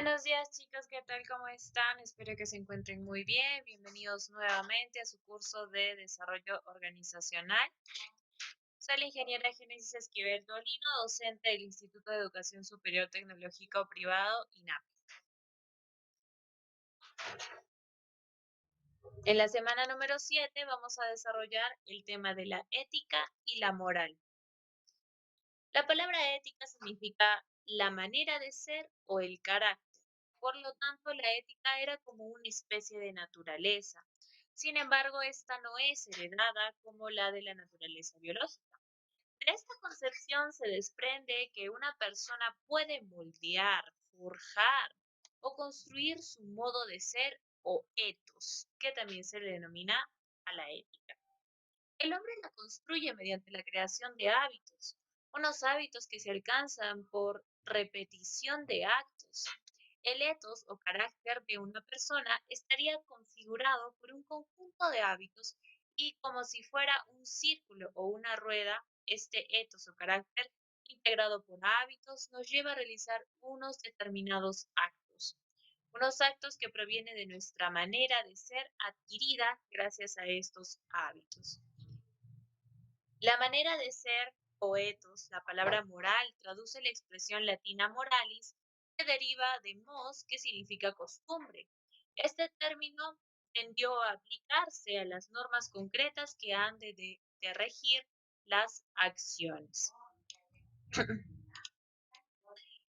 Buenos días, chicos, ¿qué tal? ¿Cómo están? Espero que se encuentren muy bien. Bienvenidos nuevamente a su curso de desarrollo organizacional. Soy la ingeniera Génesis Esquivel Dolino, docente del Instituto de Educación Superior Tecnológico Privado, INAP. En la semana número 7 vamos a desarrollar el tema de la ética y la moral. La palabra ética significa la manera de ser o el carácter. Por lo tanto, la ética era como una especie de naturaleza. Sin embargo, esta no es heredada como la de la naturaleza biológica. De esta concepción se desprende que una persona puede moldear, forjar o construir su modo de ser o ethos, que también se le denomina a la ética. El hombre la construye mediante la creación de hábitos, unos hábitos que se alcanzan por repetición de actos. El ethos o carácter de una persona estaría configurado por un conjunto de hábitos y como si fuera un círculo o una rueda, este ethos o carácter integrado por hábitos nos lleva a realizar unos determinados actos. Unos actos que provienen de nuestra manera de ser adquirida gracias a estos hábitos. La manera de ser poetos, la palabra moral, traduce la expresión latina moralis, que deriva de mos, que significa costumbre. Este término tendió a aplicarse a las normas concretas que han de regir las acciones.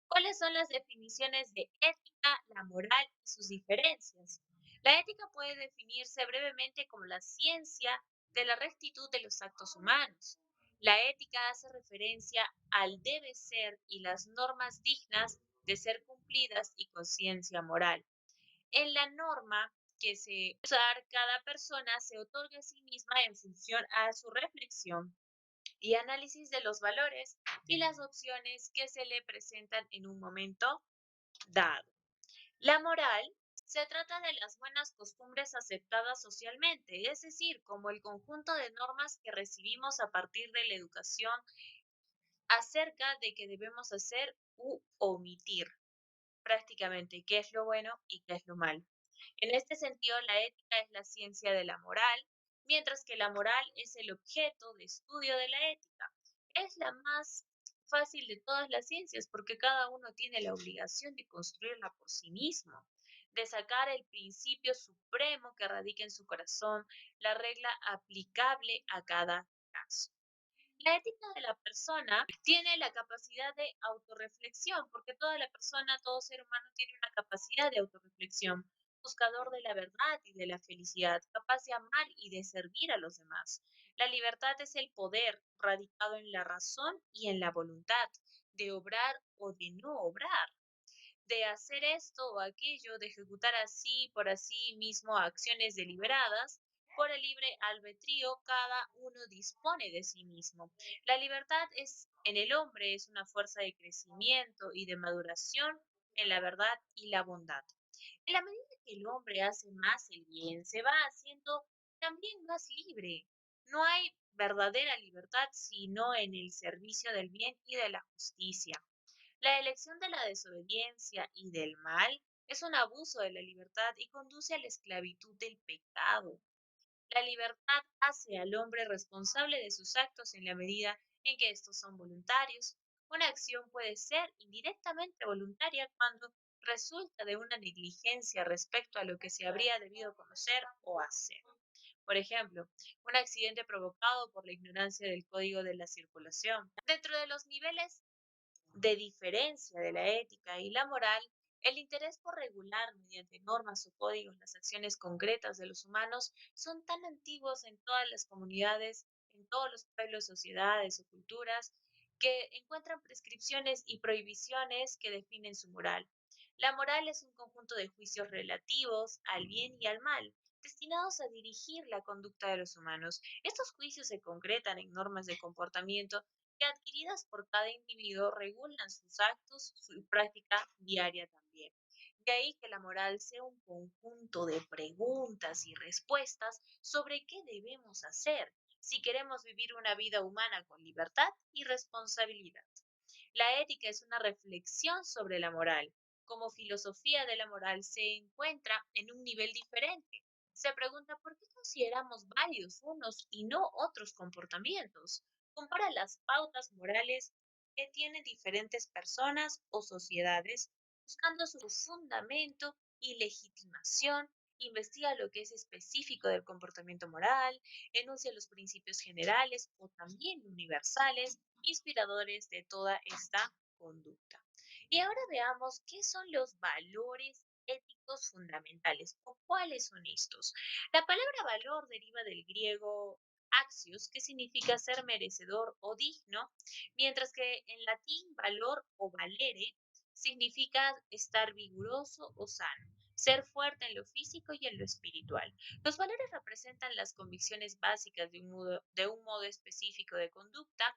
¿Cuáles son las definiciones de ética, la moral y sus diferencias? La ética puede definirse brevemente como la ciencia de la rectitud de los actos humanos. La ética hace referencia al debe ser y las normas dignas de ser cumplidas y conciencia moral. En la norma que se usar, cada persona se otorga a sí misma en función a su reflexión y análisis de los valores y las opciones que se le presentan en un momento dado. La moral se trata de las buenas costumbres aceptadas socialmente, es decir, como el conjunto de normas que recibimos a partir de la educación acerca de qué debemos hacer u omitir, prácticamente qué es lo bueno y qué es lo malo. En este sentido, la ética es la ciencia de la moral, mientras que la moral es el objeto de estudio de la ética. Es la más fácil de todas las ciencias porque cada uno tiene la obligación de construirla por sí mismo, de sacar el principio supremo que radica en su corazón, la regla aplicable a cada caso. La ética de la persona tiene la capacidad de autorreflexión, porque toda la persona, todo ser humano tiene una capacidad de autorreflexión, buscador de la verdad y de la felicidad, capaz de amar y de servir a los demás. La libertad es el poder radicado en la razón y en la voluntad, de obrar o de no obrar, de hacer esto o aquello, de ejecutar así por así mismo acciones deliberadas. Por el libre albedrío, cada uno dispone de sí mismo. La libertad es en el hombre es una fuerza de crecimiento y de maduración en la verdad y la bondad. En la medida que el hombre hace más el bien, se va haciendo también más libre. No hay verdadera libertad sino en el servicio del bien y de la justicia. La elección de la desobediencia y del mal es un abuso de la libertad y conduce a la esclavitud del pecado. La libertad hace al hombre responsable de sus actos en la medida en que estos son voluntarios. Una acción puede ser indirectamente voluntaria cuando resulta de una negligencia respecto a lo que se habría debido conocer o hacer. Por ejemplo, un accidente provocado por la ignorancia del código de la circulación. Dentro de los niveles de diferencia de la ética y la moral, el interés por regular mediante normas o códigos las acciones concretas de los humanos son tan antiguos en todas las comunidades, en todos los pueblos, sociedades o culturas, que encuentran prescripciones y prohibiciones que definen su moral. La moral es un conjunto de juicios relativos al bien y al mal, destinados a dirigir la conducta de los humanos. Estos juicios se concretan en normas de comportamiento que adquiridas por cada individuo regulan sus actos, su práctica diaria también. De ahí que la moral sea un conjunto de preguntas y respuestas sobre qué debemos hacer si queremos vivir una vida humana con libertad y responsabilidad. La ética es una reflexión sobre la moral, como filosofía de la moral se encuentra en un nivel diferente. Se pregunta por qué consideramos válidos unos y no otros comportamientos. Compara las pautas morales que tienen diferentes personas o sociedades, buscando su fundamento y legitimación, investiga lo que es específico del comportamiento moral, enuncia los principios generales o también universales, inspiradores de toda esta conducta. Y ahora veamos qué son los valores éticos fundamentales o cuáles son estos. La palabra valor deriva del griego axios, que significa ser merecedor o digno, mientras que en latín valor o valere significa estar vigoroso o sano, ser fuerte en lo físico y en lo espiritual. Los valores representan las convicciones básicas de un modo específico de conducta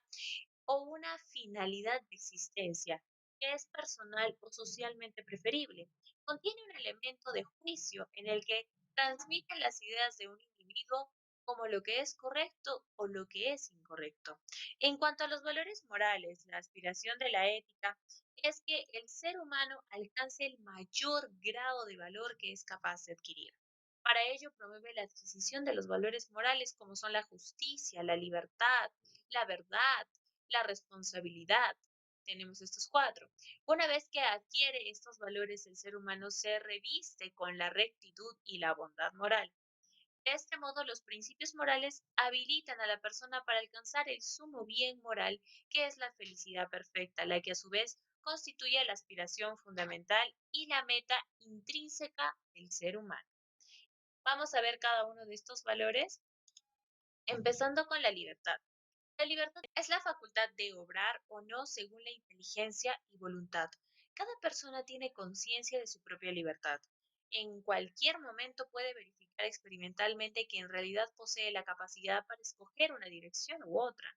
o una finalidad de existencia que es personal o socialmente preferible. Contiene un elemento de juicio en el que transmite las ideas de un individuo como lo que es correcto o lo que es incorrecto. En cuanto a los valores morales, la aspiración de la ética es que el ser humano alcance el mayor grado de valor que es capaz de adquirir. Para ello promueve la adquisición de los valores morales como son la justicia, la libertad, la verdad, la responsabilidad. Tenemos estos cuatro. Una vez que adquiere estos valores, el ser humano se reviste con la rectitud y la bondad moral. De este modo, los principios morales habilitan a la persona para alcanzar el sumo bien moral, que es la felicidad perfecta, la que a su vez constituye la aspiración fundamental y la meta intrínseca del ser humano. Vamos a ver cada uno de estos valores, empezando con la libertad. La libertad es la facultad de obrar o no según la inteligencia y voluntad. Cada persona tiene conciencia de su propia libertad. En cualquier momento puede verificar experimentalmente que en realidad posee la capacidad para escoger una dirección u otra,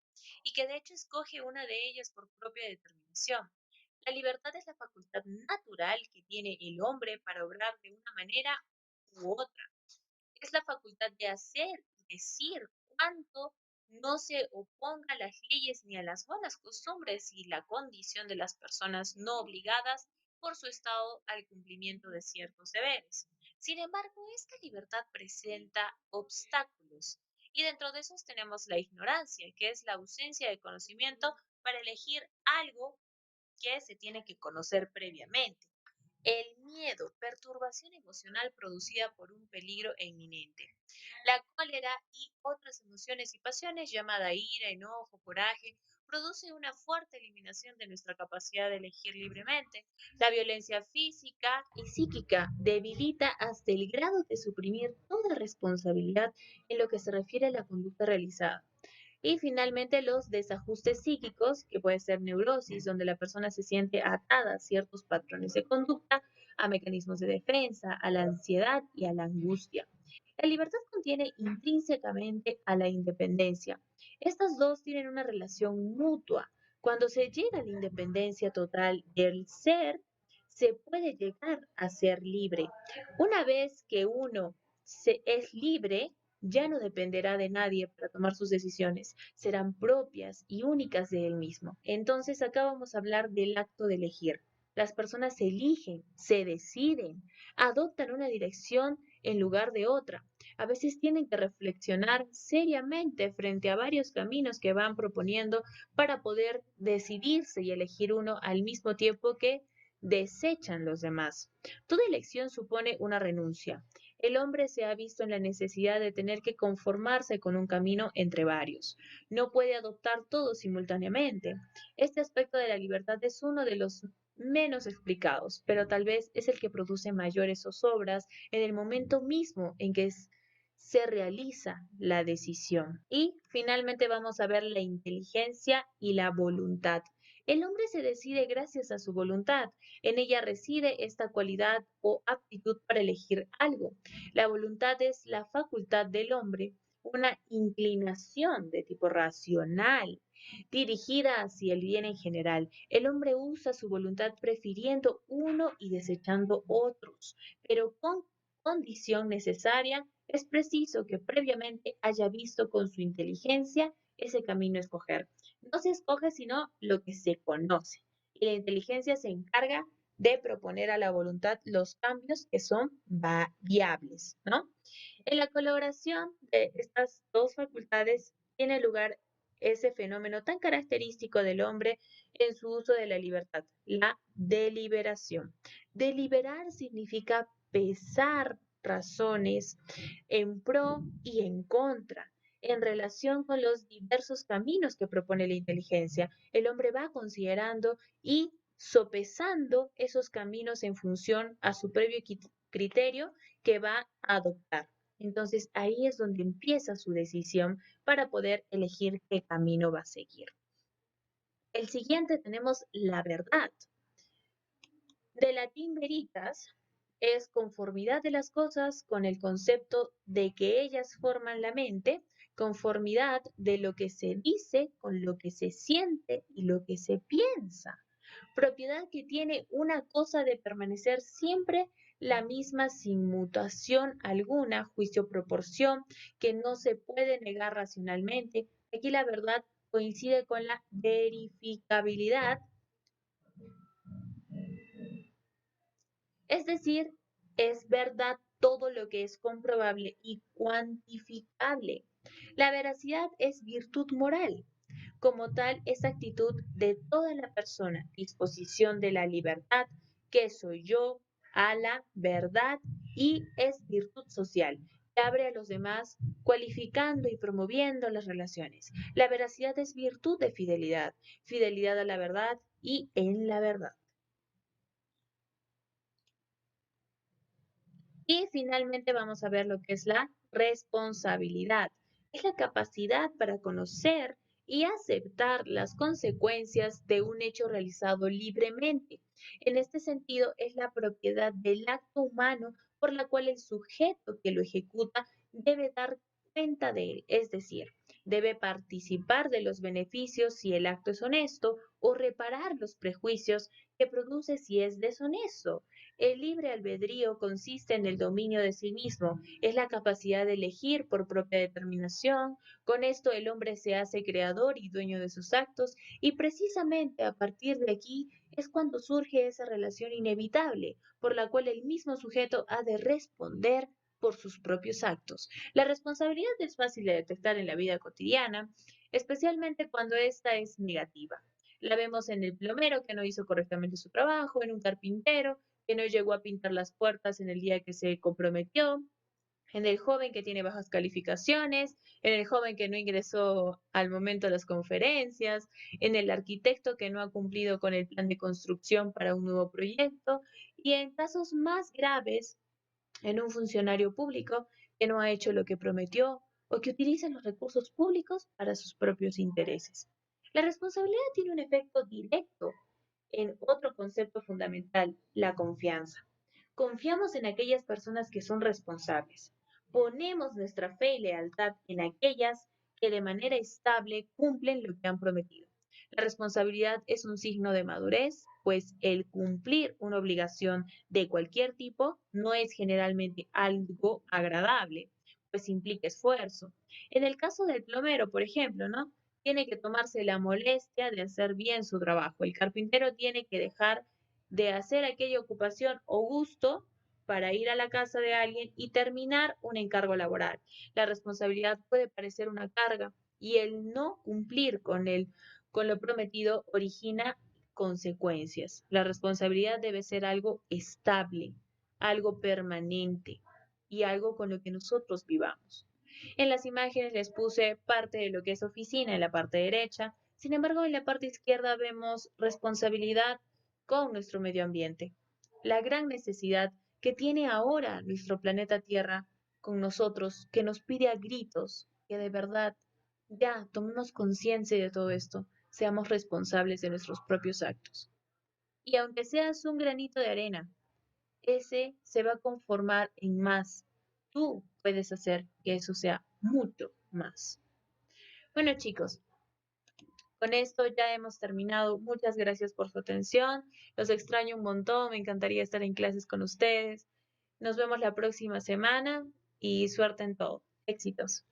y que de hecho escoge una de ellas por propia determinación. La libertad es la facultad natural que tiene el hombre para obrar de una manera u otra. Es la facultad de hacer y decir cuanto no se oponga a las leyes ni a las buenas costumbres y la condición de las personas no obligadas por su estado al cumplimiento de ciertos deberes. Sin embargo, esta libertad presenta obstáculos y dentro de esos tenemos la ignorancia, que es la ausencia de conocimiento para elegir algo que se tiene que conocer previamente. El miedo, perturbación emocional producida por un peligro inminente. La cólera y otras emociones y pasiones, llamada ira, enojo, coraje, produce una fuerte eliminación de nuestra capacidad de elegir libremente. La violencia física y psíquica debilita hasta el grado de suprimir toda responsabilidad en lo que se refiere a la conducta realizada. Y finalmente los desajustes psíquicos, que puede ser neurosis, donde la persona se siente atada a ciertos patrones de conducta, a mecanismos de defensa, a la ansiedad y a la angustia. La libertad contiene intrínsecamente a la independencia. Estas dos tienen una relación mutua. Cuando se llega a la independencia total del ser, se puede llegar a ser libre. Una vez que uno es libre, ya no dependerá de nadie para tomar sus decisiones, serán propias y únicas de él mismo. Entonces acá vamos a hablar del acto de elegir. Las personas eligen, se deciden, adoptan una dirección en lugar de otra. A veces tienen que reflexionar seriamente frente a varios caminos que van proponiendo para poder decidirse y elegir uno al mismo tiempo que desechan los demás. Toda elección supone una renuncia. El hombre se ha visto en la necesidad de tener que conformarse con un camino entre varios. No puede adoptar todo simultáneamente. Este aspecto de la libertad es uno de los menos explicados, pero tal vez es el que produce mayores zozobras en el momento mismo en que se realiza la decisión. Y finalmente vamos a ver la inteligencia y la voluntad. El hombre se decide gracias a su voluntad. En ella reside esta cualidad o aptitud para elegir algo. La voluntad es la facultad del hombre, una inclinación de tipo racional, dirigida hacia el bien en general. El hombre usa su voluntad prefiriendo uno y desechando otros, pero con condición necesaria es preciso que previamente haya visto con su inteligencia ese camino a escoger. No se escoge sino lo que se conoce. Y la inteligencia se encarga de proponer a la voluntad los cambios que son viables, ¿no? En la colaboración de estas dos facultades tiene lugar ese fenómeno tan característico del hombre en su uso de la libertad, la deliberación. Deliberar significa pesar razones en pro y en contra. En relación con los diversos caminos que propone la inteligencia, el hombre va considerando y sopesando esos caminos en función a su previo criterio que va a adoptar. Entonces ahí es donde empieza su decisión para poder elegir qué camino va a seguir. El siguiente tenemos la verdad. De latín veritas es conformidad de las cosas con el concepto de que ellas forman la mente, conformidad de lo que se dice con lo que se siente y lo que se piensa. Propiedad que tiene una cosa de permanecer siempre la misma sin mutación alguna, juicio proporción, que no se puede negar racionalmente. Aquí la verdad coincide con la verificabilidad, es decir, es verdad todo lo que es comprobable y cuantificable. La veracidad es virtud moral. Como tal, es actitud de toda la persona, disposición de la libertad, que soy yo, a la verdad y es virtud social, que abre a los demás, cualificando y promoviendo las relaciones. La veracidad es virtud de fidelidad, fidelidad a la verdad y en la verdad. Y finalmente vamos a ver lo que es la responsabilidad. Es la capacidad para conocer y aceptar las consecuencias de un hecho realizado libremente. En este sentido, es la propiedad del acto humano por la cual el sujeto que lo ejecuta debe dar cuenta de él, es decir, debe participar de los beneficios si el acto es honesto o reparar los prejuicios que produce si es deshonesto. El libre albedrío consiste en el dominio de sí mismo, es la capacidad de elegir por propia determinación. Con esto el hombre se hace creador y dueño de sus actos y precisamente a partir de aquí es cuando surge esa relación inevitable por la cual el mismo sujeto ha de responder por sus propios actos. La responsabilidad es fácil de detectar en la vida cotidiana, especialmente cuando ésta es negativa. La vemos en el plomero que no hizo correctamente su trabajo, en un carpintero que no llegó a pintar las puertas en el día que se comprometió, en el joven que tiene bajas calificaciones, en el joven que no ingresó al momento a las conferencias, en el arquitecto que no ha cumplido con el plan de construcción para un nuevo proyecto y en casos más graves, en un funcionario público que no ha hecho lo que prometió o que utiliza los recursos públicos para sus propios intereses. La responsabilidad tiene un efecto directo en otro concepto fundamental, la confianza. Confiamos en aquellas personas que son responsables. Ponemos nuestra fe y lealtad en aquellas que de manera estable cumplen lo que han prometido. La responsabilidad es un signo de madurez, pues el cumplir una obligación de cualquier tipo no es generalmente algo agradable, pues implica esfuerzo. En el caso del plomero, por ejemplo, ¿no? Tiene que tomarse la molestia de hacer bien su trabajo. El carpintero tiene que dejar de hacer aquella ocupación o gusto para ir a la casa de alguien y terminar un encargo laboral. La responsabilidad puede parecer una carga y el no cumplir con lo prometido origina consecuencias. La responsabilidad debe ser algo estable, algo permanente y algo con lo que nosotros vivamos. En las imágenes les puse parte de lo que es oficina en la parte derecha. Sin embargo, en la parte izquierda vemos responsabilidad con nuestro medio ambiente. La gran necesidad que tiene ahora nuestro planeta Tierra con nosotros, que nos pide a gritos que de verdad ya tomemos conciencia de todo esto, seamos responsables de nuestros propios actos. Y aunque seas un granito de arena, ese se va a conformar en más. Tú puedes hacer que eso sea mucho más. Bueno, chicos, con esto ya hemos terminado. Muchas gracias por su atención. Los extraño un montón. Me encantaría estar en clases con ustedes. Nos vemos la próxima semana y suerte en todo. Éxitos.